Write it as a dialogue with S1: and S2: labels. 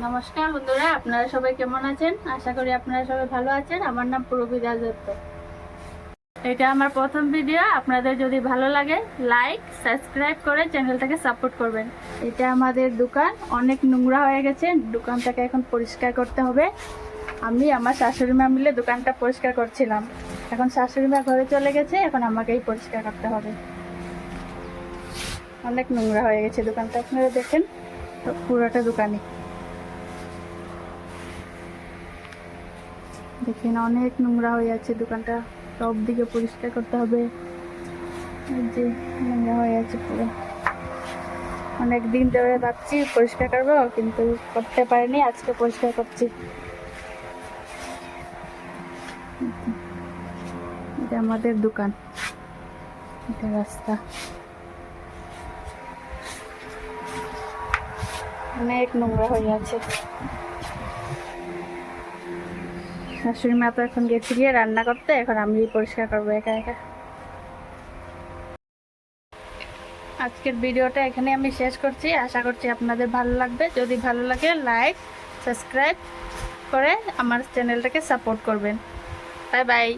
S1: নমস্কার বন্ধুরা, আপনারা সবাই কেমন আছেন? আশা করি আপনারা সবাই ভালো আছেন। আমার নাম পূরবী দাস দত্ত। এটা আমার প্রথম ভিডিও। আপনাদের যদি ভালো লাগে লাইক সাবস্ক্রাইব করে চ্যানেলটাকে সাপোর্ট করবেন। এটা আমাদের দোকান, অনেক নোংরা হয়ে গেছে। দোকানটাকে এখন পরিষ্কার করতে হবে। আমি আমার শাশুড়ি মা মিলে দোকানটা পরিষ্কার করছিলাম। এখন শাশুড়ি মা ঘরে চলে গেছে, এখন আমাকেই পরিষ্কার করতে হবে। অনেক নোংরা হয়ে গেছে দোকানটা, আপনারা দেখেন পুরোটা দোকানে দেখেন অনেক নোংরা হয়ে আছে দোকানটা। সব দিকে পরিষ্কার করতে হবে। এই যে নোংরা হয়ে আছে পুরো। অনেক দিন ধরে ভাবছি পরিষ্কার করবো, কিন্তু করতে পারিনি। আজকে পরিষ্কার করছি। এটা আমাদের দোকান, এটা রাস্তা। অনেক নোংরা হয়ে আছে। শাশুড়ি মা তো এখন গেছে গিয়ে রান্না করতে, এখন আমি পরিষ্কার করবো একা একা। আজকের ভিডিওটা এখানে আমি শেষ করছি। আশা করছি আপনাদের ভালো লাগবে। যদি ভালো লাগে লাইক সাবস্ক্রাইব করে আমার চ্যানেলটাকে সাপোর্ট করবেন। Bye bye.